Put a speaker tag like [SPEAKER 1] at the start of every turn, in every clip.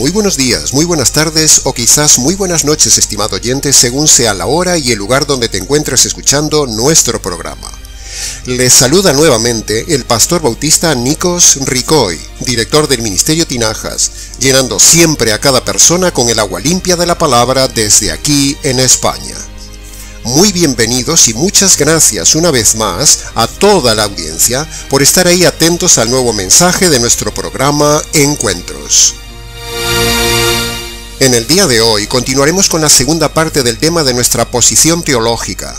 [SPEAKER 1] Muy buenos días, muy buenas tardes o quizás muy buenas noches, estimado oyente, según sea la hora y el lugar donde te encuentres escuchando nuestro programa. Les saluda nuevamente el pastor bautista Nikos Ricoy, director del Ministerio Tinajas, llenando siempre a cada persona con el agua limpia de la palabra desde aquí en España. Muy bienvenidos y muchas gracias una vez más a toda la audiencia por estar ahí atentos al nuevo mensaje de nuestro programa Encuentros. En el día de hoy continuaremos con la segunda parte del tema de nuestra posición teológica.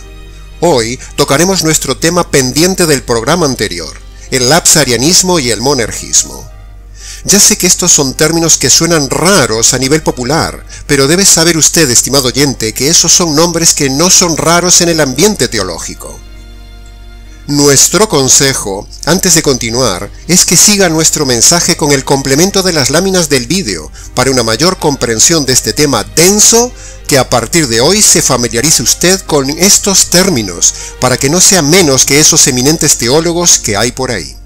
[SPEAKER 1] Hoy tocaremos nuestro tema pendiente del programa anterior, el lapsarianismo y el monergismo. Ya sé que estos son términos que suenan raros a nivel popular, pero debe saber usted, estimado oyente, que esos son nombres que no son raros en el ambiente teológico. Nuestro consejo, antes de continuar, es que siga nuestro mensaje con el complemento de las láminas del vídeo, para una mayor comprensión de este tema denso, que a partir de hoy se familiarice usted con estos términos, para que no sea menos que esos eminentes teólogos que hay por ahí.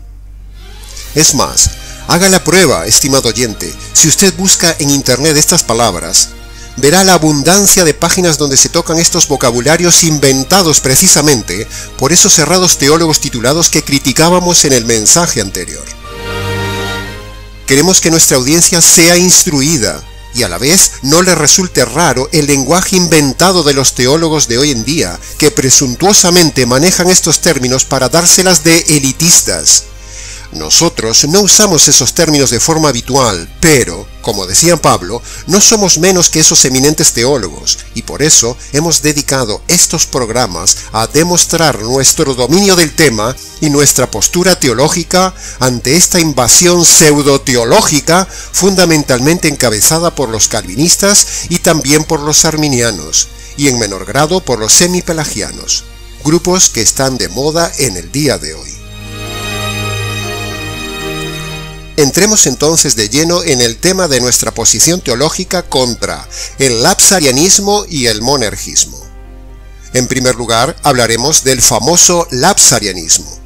[SPEAKER 1] Es más, haga la prueba, estimado oyente, si usted busca en internet estas palabras, verá la abundancia de páginas donde se tocan estos vocabularios inventados precisamente por esos errados teólogos titulados que criticábamos en el mensaje anterior. Queremos que nuestra audiencia sea instruida y a la vez no le resulte raro el lenguaje inventado de los teólogos de hoy en día, que presuntuosamente manejan estos términos para dárselas de elitistas. Nosotros no usamos esos términos de forma habitual, pero, como decía Pablo, no somos menos que esos eminentes teólogos, y por eso hemos dedicado estos programas a demostrar nuestro dominio del tema y nuestra postura teológica ante esta invasión pseudo-teológica fundamentalmente encabezada por los calvinistas y también por los arminianos, y en menor grado por los semipelagianos, grupos que están de moda en el día de hoy. Entremos entonces de lleno en el tema de nuestra posición teológica contra el lapsarianismo y el monergismo. En primer lugar, hablaremos del famoso lapsarianismo.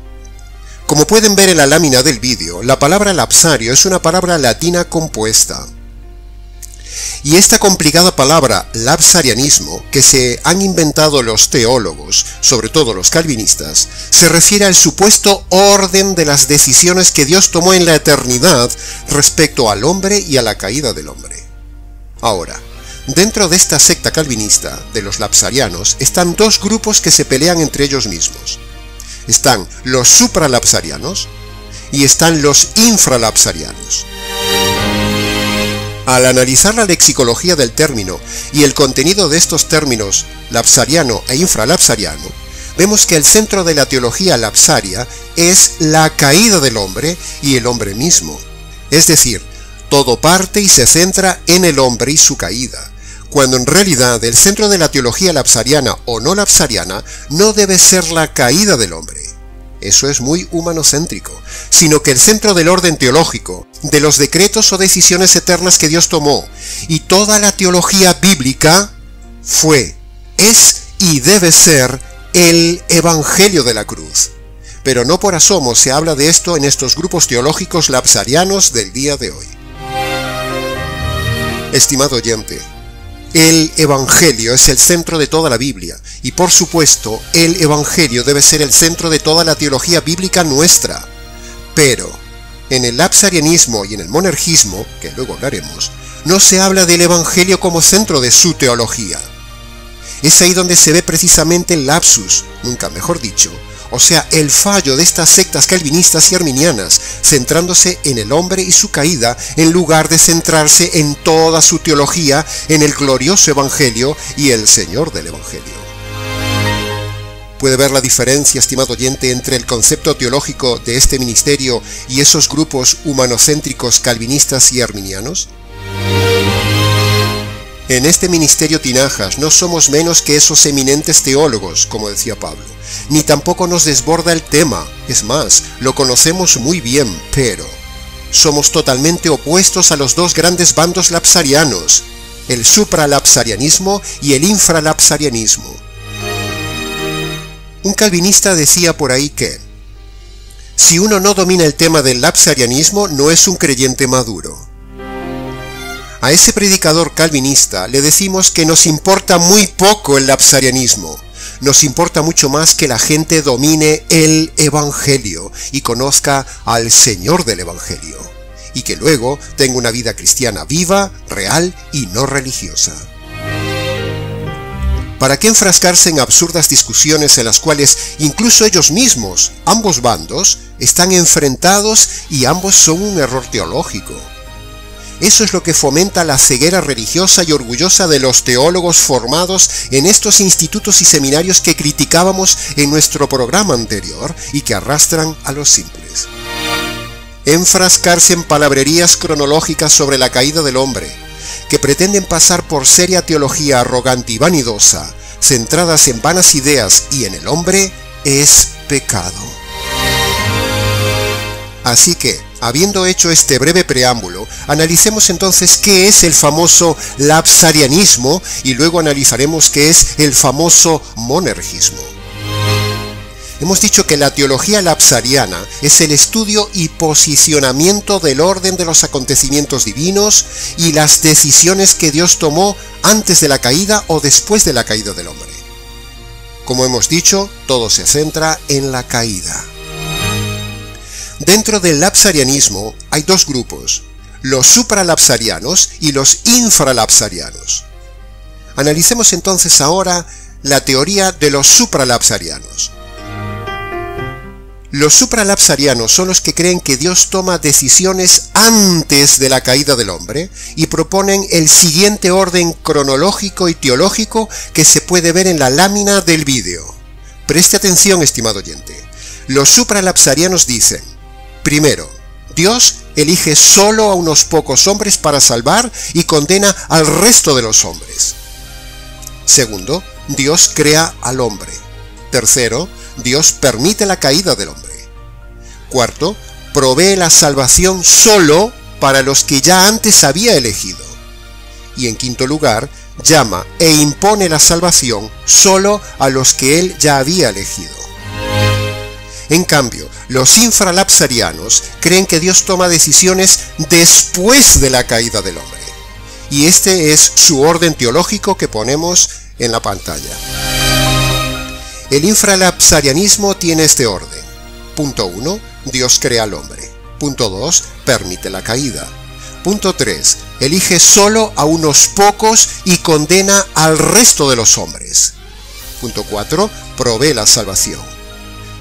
[SPEAKER 1] Como pueden ver en la lámina del vídeo, la palabra lapsario es una palabra latina compuesta. Y esta complicada palabra lapsarianismo, que se han inventado los teólogos, sobre todo los calvinistas, se refiere al supuesto orden de las decisiones que Dios tomó en la eternidad respecto al hombre y a la caída del hombre. Ahora, dentro de esta secta calvinista, de los lapsarianos, están dos grupos que se pelean entre ellos mismos. Están los supralapsarianos y están los infralapsarianos. Al analizar la lexicología del término y el contenido de estos términos lapsariano e infralapsariano, vemos que el centro de la teología lapsaria es la caída del hombre y el hombre mismo. Es decir, todo parte y se centra en el hombre y su caída, cuando en realidad el centro de la teología lapsariana o no lapsariana no debe ser la caída del hombre. Eso es muy humanocéntrico, sino que el centro del orden teológico, de los decretos o decisiones eternas que Dios tomó, y toda la teología bíblica fue, es y debe ser el Evangelio de la cruz. Pero no por asomo se habla de esto en estos grupos teológicos lapsarianos del día de hoy. Estimado oyente, el Evangelio es el centro de toda la Biblia, y por supuesto, el Evangelio debe ser el centro de toda la teología bíblica nuestra. Pero, en el lapsarianismo y en el monergismo, que luego hablaremos, no se habla del Evangelio como centro de su teología. Es ahí donde se ve precisamente el lapsus, nunca mejor dicho, o sea, el fallo de estas sectas calvinistas y arminianas, centrándose en el hombre y su caída, en lugar de centrarse en toda su teología, en el glorioso Evangelio y el Señor del Evangelio. ¿Puede ver la diferencia, estimado oyente, entre el concepto teológico de este ministerio y esos grupos humanocéntricos calvinistas y arminianos? En este ministerio Tinajas no somos menos que esos eminentes teólogos, como decía Pablo, ni tampoco nos desborda el tema, es más, lo conocemos muy bien, pero somos totalmente opuestos a los dos grandes bandos lapsarianos, el supralapsarianismo y el infralapsarianismo. Un calvinista decía por ahí que si uno no domina el tema del lapsarianismo, no es un creyente maduro. A ese predicador calvinista le decimos que nos importa muy poco el lapsarianismo. Nos importa mucho más que la gente domine el Evangelio y conozca al Señor del Evangelio, y que luego tenga una vida cristiana viva, real y no religiosa. ¿Para qué enfrascarse en absurdas discusiones en las cuales incluso ellos mismos, ambos bandos, están enfrentados y ambos son un error teológico? Eso es lo que fomenta la ceguera religiosa y orgullosa de los teólogos formados en estos institutos y seminarios que criticábamos en nuestro programa anterior y que arrastran a los simples. Enfrascarse en palabrerías cronológicas sobre la caída del hombre, que pretenden pasar por seria teología arrogante y vanidosa, centradas en vanas ideas y en el hombre, es pecado. Así que, habiendo hecho este breve preámbulo, analicemos entonces qué es el famoso lapsarianismo y luego analizaremos qué es el famoso monergismo. Hemos dicho que la teología lapsariana es el estudio y posicionamiento del orden de los acontecimientos divinos y las decisiones que Dios tomó antes de la caída o después de la caída del hombre. Como hemos dicho, todo se centra en la caída. Dentro del lapsarianismo hay dos grupos, los supralapsarianos y los infralapsarianos. Analicemos entonces ahora la teoría de los supralapsarianos. Los supralapsarianos son los que creen que Dios toma decisiones antes de la caída del hombre y proponen el siguiente orden cronológico y teológico que se puede ver en la lámina del vídeo. Preste atención, estimado oyente. Los supralapsarianos dicen: primero, Dios elige solo a unos pocos hombres para salvar y condena al resto de los hombres. Segundo, Dios crea al hombre. Tercero, Dios permite la caída del hombre. Cuarto, provee la salvación solo para los que ya antes había elegido. Y en quinto lugar, llama e impone la salvación solo a los que él ya había elegido. En cambio, los infralapsarianos creen que Dios toma decisiones después de la caída del hombre. Y este es su orden teológico que ponemos en la pantalla. El infralapsarianismo tiene este orden. Punto 1. Dios crea al hombre. Punto 2. Permite la caída. Punto 3. Elige solo a unos pocos y condena al resto de los hombres. Punto 4. Provee la salvación.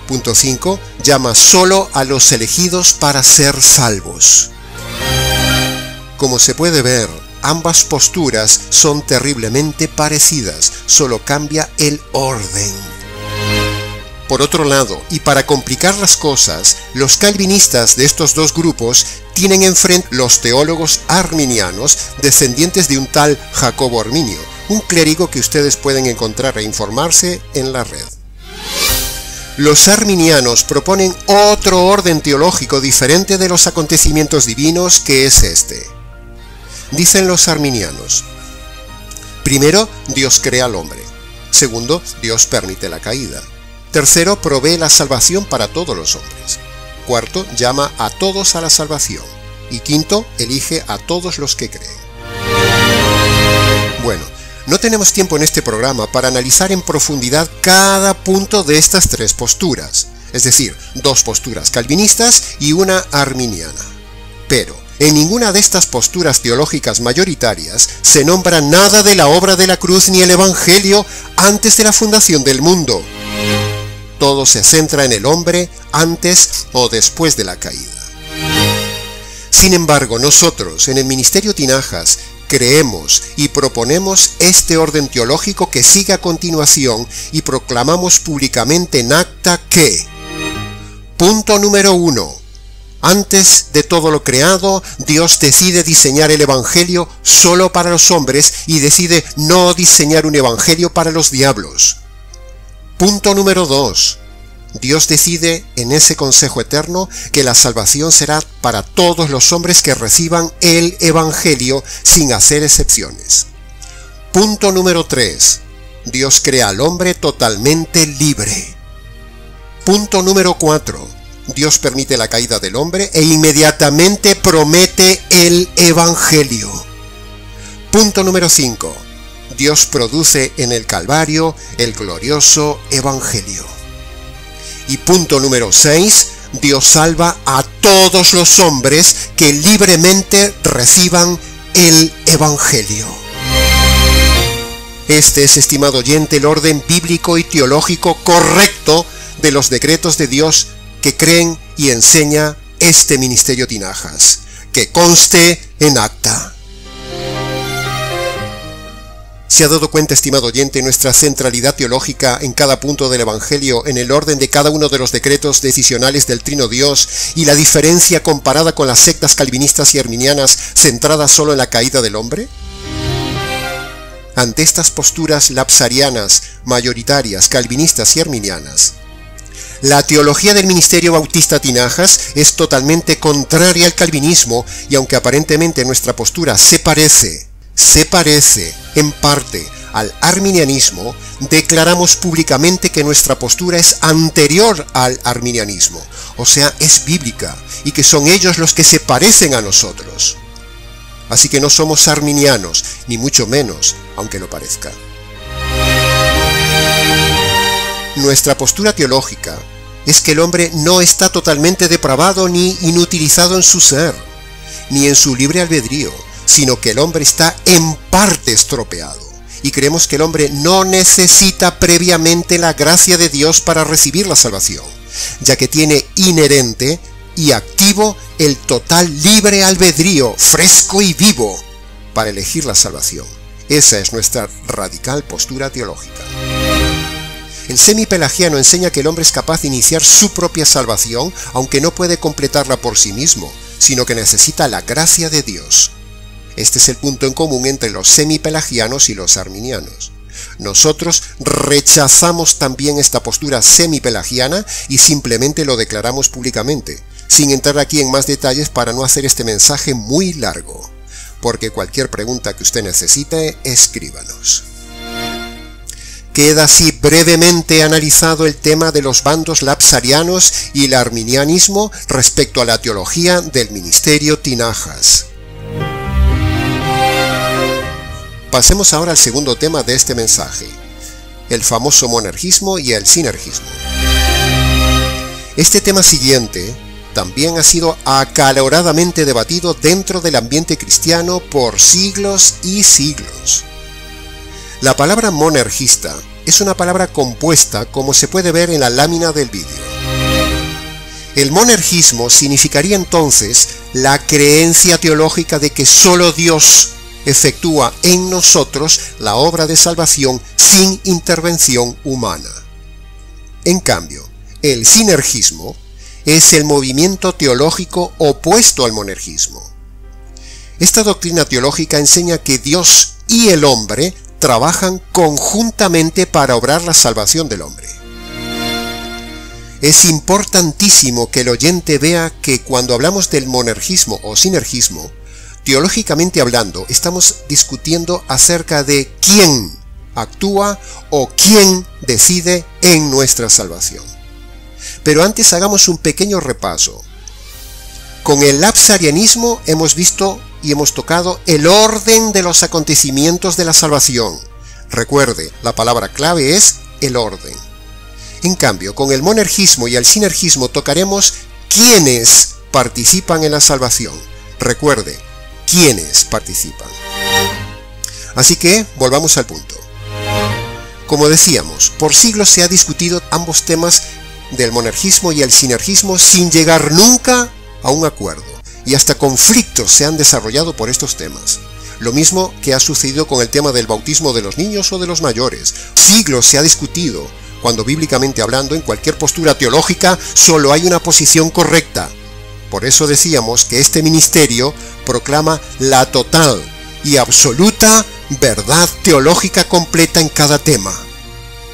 [SPEAKER 1] Punto 5. Llama solo a los elegidos para ser salvos. Como se puede ver, ambas posturas son terriblemente parecidas, solo cambia el orden. Por otro lado, y para complicar las cosas, los calvinistas de estos dos grupos tienen enfrente los teólogos arminianos, descendientes de un tal Jacobo Arminio, un clérigo que ustedes pueden encontrar e informarse en la red. Los arminianos proponen otro orden teológico diferente de los acontecimientos divinos, que es este. Dicen los arminianos: primero, Dios crea al hombre. Segundo, Dios permite la caída. Tercero, provee la salvación para todos los hombres. Cuarto, llama a todos a la salvación. Y quinto, elige a todos los que creen. Bueno, no tenemos tiempo en este programa para analizar en profundidad cada punto de estas tres posturas, es decir, dos posturas calvinistas y una arminiana. Pero en ninguna de estas posturas teológicas mayoritarias se nombra nada de la obra de la cruz ni el Evangelio antes de la fundación del mundo. Todo se centra en el hombre antes o después de la caída. Sin embargo, nosotros en el Ministerio Tinajas creemos y proponemos este orden teológico que sigue a continuación y proclamamos públicamente en acta que: punto número 1. Antes de todo lo creado, Dios decide diseñar el Evangelio solo para los hombres y decide no diseñar un Evangelio para los diablos. Punto número 2. Dios decide en ese consejo eterno que la salvación será para todos los hombres que reciban el Evangelio sin hacer excepciones. Punto número 3. Dios crea al hombre totalmente libre. Punto número 4. Dios permite la caída del hombre e inmediatamente promete el Evangelio. Punto número 5. Dios produce en el Calvario el glorioso Evangelio. Y punto número 6. Dios salva a todos los hombres que libremente reciban el Evangelio. Este es, estimado oyente, el orden bíblico y teológico correcto de los decretos de Dios que creen y enseña este Ministerio Tinajas. Que conste en acta. ¿Se ha dado cuenta, estimado oyente, nuestra centralidad teológica en cada punto del Evangelio, en el orden de cada uno de los decretos decisionales del Trino Dios y la diferencia comparada con las sectas calvinistas y arminianas centradas solo en la caída del hombre? Ante estas posturas lapsarianas, mayoritarias, calvinistas y arminianas, la teología del Ministerio Bautista Tinajas es totalmente contraria al calvinismo, y aunque aparentemente nuestra postura se parece en parte al arminianismo, declaramos públicamente que nuestra postura es anterior al arminianismo, o sea, es bíblica, y que son ellos los que se parecen a nosotros. Así que no somos arminianos, ni mucho menos, aunque lo parezca. Nuestra postura teológica es que el hombre no está totalmente depravado ni inutilizado en su ser, ni en su libre albedrío, sino que el hombre está en parte estropeado. Y creemos que el hombre no necesita previamente la gracia de Dios para recibir la salvación, ya que tiene inherente y activo el total libre albedrío, fresco y vivo, para elegir la salvación. Esa es nuestra radical postura teológica. El semipelagiano enseña que el hombre es capaz de iniciar su propia salvación, aunque no puede completarla por sí mismo, sino que necesita la gracia de Dios. Este es el punto en común entre los semipelagianos y los arminianos. Nosotros rechazamos también esta postura semipelagiana y simplemente lo declaramos públicamente, sin entrar aquí en más detalles para no hacer este mensaje muy largo, porque cualquier pregunta que usted necesite, escríbanos. Queda así brevemente analizado el tema de los bandos lapsarianos y el arminianismo respecto a la teología del Ministerio Tinajas. Pasemos ahora al segundo tema de este mensaje, el famoso monergismo y el sinergismo. Este tema siguiente también ha sido acaloradamente debatido dentro del ambiente cristiano por siglos y siglos. La palabra monergista es una palabra compuesta, como se puede ver en la lámina del vídeo. El monergismo significaría entonces la creencia teológica de que solo Dios efectúa en nosotros la obra de salvación sin intervención humana. En cambio, el sinergismo es el movimiento teológico opuesto al monergismo. Esta doctrina teológica enseña que Dios y el hombre trabajan conjuntamente para obrar la salvación del hombre. Es importantísimo que el oyente vea que cuando hablamos del monergismo o sinergismo, teológicamente hablando, estamos discutiendo acerca de quién actúa o quién decide en nuestra salvación. Pero antes hagamos un pequeño repaso. Con el lapsarianismo hemos visto y hemos tocado el orden de los acontecimientos de la salvación. Recuerde, la palabra clave es el orden. En cambio, con el monergismo y el sinergismo tocaremos quiénes participan en la salvación. Recuerde, quiénes participan. Así que, volvamos al punto. Como decíamos, por siglos se ha discutido ambos temas del monergismo y el sinergismo sin llegar nunca a un acuerdo, y hasta conflictos se han desarrollado por estos temas. Lo mismo que ha sucedido con el tema del bautismo de los niños o de los mayores. Siglos se ha discutido, cuando bíblicamente hablando, en cualquier postura teológica, solo hay una posición correcta. Por eso decíamos que este ministerio proclama la total y absoluta verdad teológica completa en cada tema.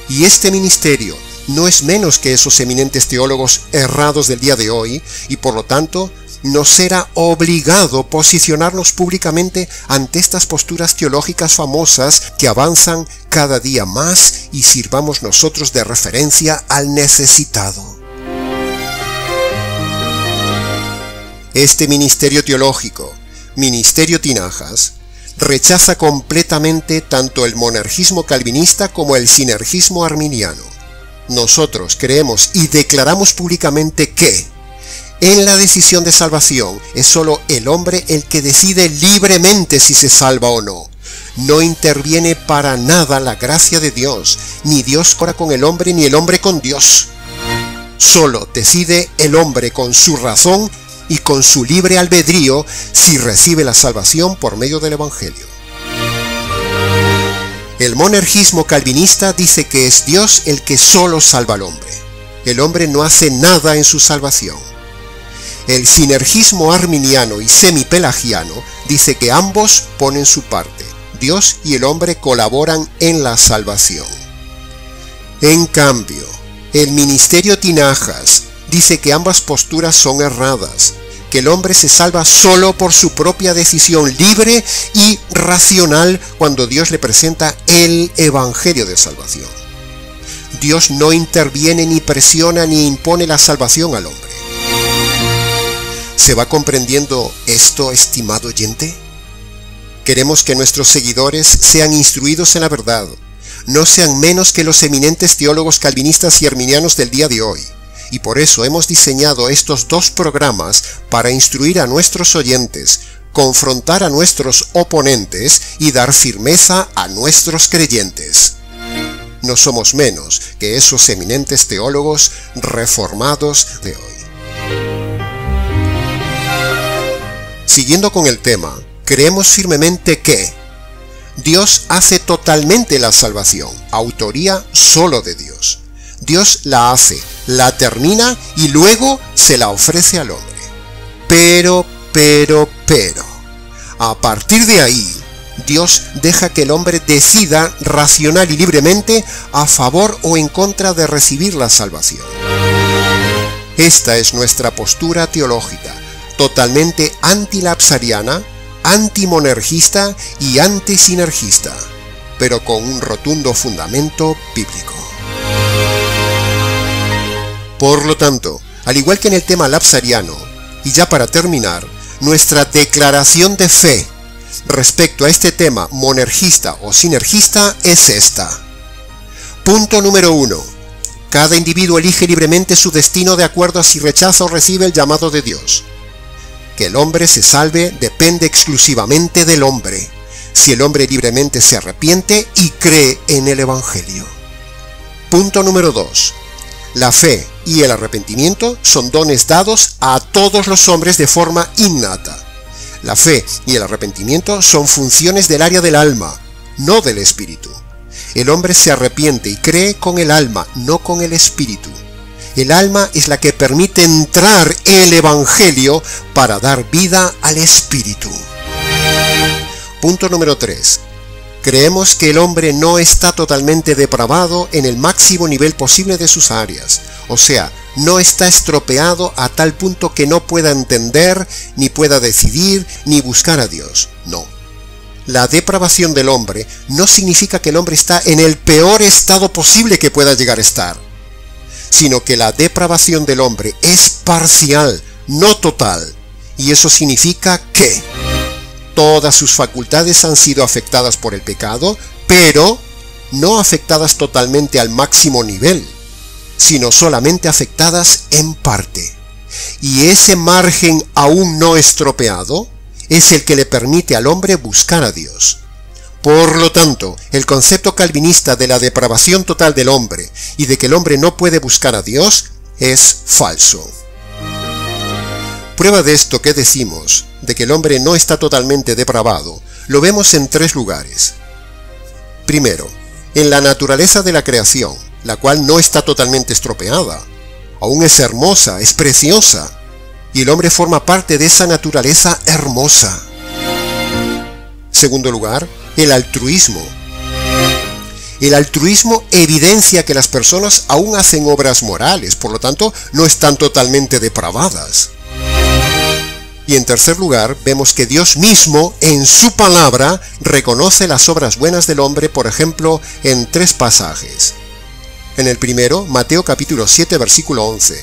[SPEAKER 1] Y este ministerio no es menos que esos eminentes teólogos errados del día de hoy, y por lo tanto nos será obligado posicionarnos públicamente ante estas posturas teológicas famosas que avanzan cada día más, y sirvamos nosotros de referencia al necesitado. Este ministerio teológico, Ministerio Tinajas, rechaza completamente tanto el monergismo calvinista como el sinergismo arminiano. Nosotros creemos y declaramos públicamente que en la decisión de salvación es solo el hombre el que decide libremente si se salva o no. No interviene para nada la gracia de Dios, ni Dios ora con el hombre ni el hombre con Dios. Solo decide el hombre con su razón y con su libre albedrío si recibe la salvación por medio del Evangelio. El monergismo calvinista dice que es Dios el que solo salva al hombre. El hombre no hace nada en su salvación. El sinergismo arminiano y semipelagiano dice que ambos ponen su parte. Dios y el hombre colaboran en la salvación. En cambio, el ministerio Tinajas dice que ambas posturas son erradas, que el hombre se salva solo por su propia decisión libre y racional cuando Dios le presenta el Evangelio de salvación. Dios no interviene ni presiona ni impone la salvación al hombre. ¿Se va comprendiendo esto, estimado oyente? Queremos que nuestros seguidores sean instruidos en la verdad, no sean menos que los eminentes teólogos calvinistas y arminianos del día de hoy. Y por eso hemos diseñado estos dos programas para instruir a nuestros oyentes, confrontar a nuestros oponentes y dar firmeza a nuestros creyentes. No somos menos que esos eminentes teólogos reformados de hoy. Siguiendo con el tema, creemos firmemente que Dios hace totalmente la salvación, autoría solo de Dios. Dios la hace, la termina y luego se la ofrece al hombre. Pero, a partir de ahí, Dios deja que el hombre decida racional y libremente a favor o en contra de recibir la salvación. Esta es nuestra postura teológica, totalmente antilapsariana, antimonergista y antisinergista, pero con un rotundo fundamento bíblico. Por lo tanto, al igual que en el tema lapsariano, y ya para terminar, nuestra declaración de fe respecto a este tema monergista o sinergista es esta. Punto número 1. Cada individuo elige libremente su destino de acuerdo a si rechaza o recibe el llamado de Dios. Que el hombre se salve depende exclusivamente del hombre, si el hombre libremente se arrepiente y cree en el Evangelio. Punto número 2. La fe y el arrepentimiento son dones dados a todos los hombres de forma innata. La fe y el arrepentimiento son funciones del área del alma, no del espíritu. El hombre se arrepiente y cree con el alma, no con el espíritu. El alma es la que permite entrar el Evangelio para dar vida al espíritu. Punto número 3. Creemos que el hombre no está totalmente depravado en el máximo nivel posible de sus áreas, o sea, no está estropeado a tal punto que no pueda entender, ni pueda decidir, ni buscar a Dios. No. La depravación del hombre no significa que el hombre está en el peor estado posible que pueda llegar a estar, sino que la depravación del hombre es parcial, no total, y eso significa que todas sus facultades han sido afectadas por el pecado, pero no afectadas totalmente al máximo nivel, sino solamente afectadas en parte. Y ese margen aún no estropeado es el que le permite al hombre buscar a Dios. Por lo tanto, el concepto calvinista de la depravación total del hombre y de que el hombre no puede buscar a Dios es falso. Prueba de esto que decimos, de que el hombre no está totalmente depravado, lo vemos en 3 lugares. Primero, en la naturaleza de la creación, la cual no está totalmente estropeada. Aún es hermosa, es preciosa, y el hombre forma parte de esa naturaleza hermosa. Segundo lugar, el altruismo. El altruismo evidencia que las personas aún hacen obras morales, por lo tanto, no están totalmente depravadas. Y en tercer lugar, vemos que Dios mismo, en su palabra, reconoce las obras buenas del hombre, por ejemplo, en 3 pasajes. En el primero, Mateo capítulo 7, versículo 11.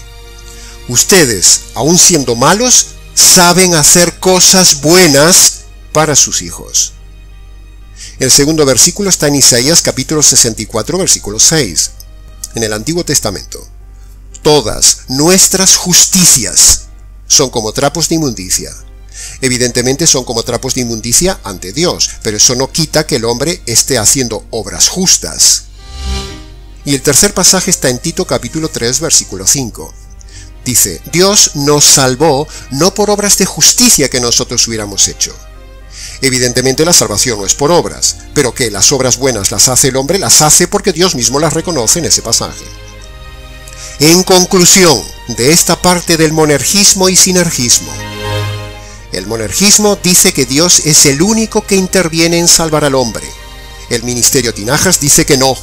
[SPEAKER 1] Ustedes, aun siendo malos, saben hacer cosas buenas para sus hijos. El segundo versículo está en Isaías capítulo 64, versículo 6, en el Antiguo Testamento. Todas nuestras justicias son como trapos de inmundicia. Evidentemente son como trapos de inmundicia ante Dios, pero eso no quita que el hombre esté haciendo obras justas. Y el tercer pasaje está en Tito capítulo 3, versículo 5. Dice, Dios nos salvó no por obras de justicia que nosotros hubiéramos hecho. Evidentemente la salvación no es por obras, pero que las obras buenas las hace el hombre, las hace porque Dios mismo las reconoce en ese pasaje. En conclusión de esta parte del monergismo y sinergismo, el monergismo dice que Dios es el único que interviene en salvar al hombre. El ministerio Tinajas dice que no,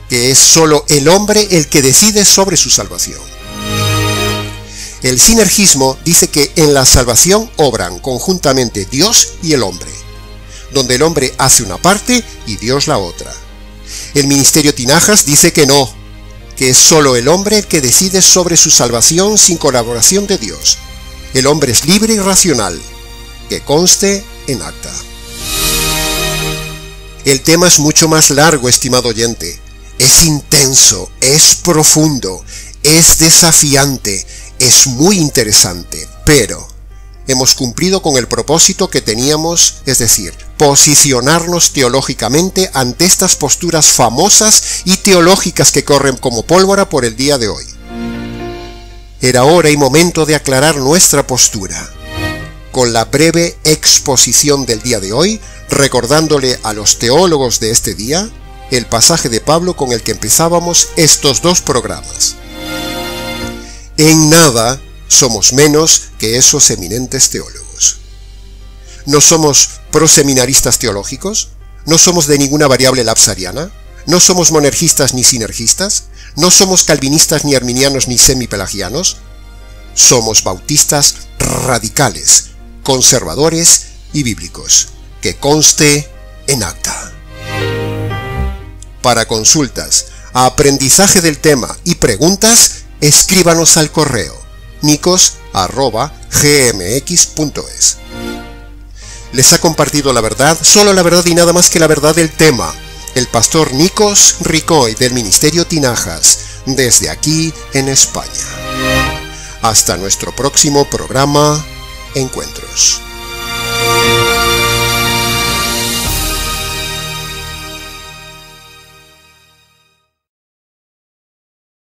[SPEAKER 1] que es solo el hombre el que decide sobre su salvación. El sinergismo dice que en la salvación obran conjuntamente Dios y el hombre, donde el hombre hace una parte y Dios la otra. El ministerio Tinajas dice que no, que es solo el hombre el que decide sobre su salvación sin colaboración de Dios. El hombre es libre y racional, que conste en acta. El tema es mucho más largo, estimado oyente. Es intenso, es profundo, es desafiante, es muy interesante, pero hemos cumplido con el propósito que teníamos, es decir, posicionarnos teológicamente ante estas posturas famosas y teológicas que corren como pólvora por el día de hoy. Era hora y momento de aclarar nuestra postura, con la breve exposición del día de hoy, recordándole a los teólogos de este día el pasaje de Pablo con el que empezábamos estos dos programas. En nada somos menos que esos eminentes teólogos. No somos proseminaristas teológicos, no somos de ninguna variable lapsariana, no somos monergistas ni sinergistas, no somos calvinistas ni arminianos ni semipelagianos, somos bautistas radicales, conservadores y bíblicos, que conste en acta. Para consultas, aprendizaje del tema y preguntas, escríbanos al correo nicos@gmx.es. Les ha compartido la verdad, solo la verdad y nada más que la verdad del tema, el pastor Nicos Ricoy del Ministerio Tinajas, desde aquí en España. Hasta nuestro próximo programa, Encuentros.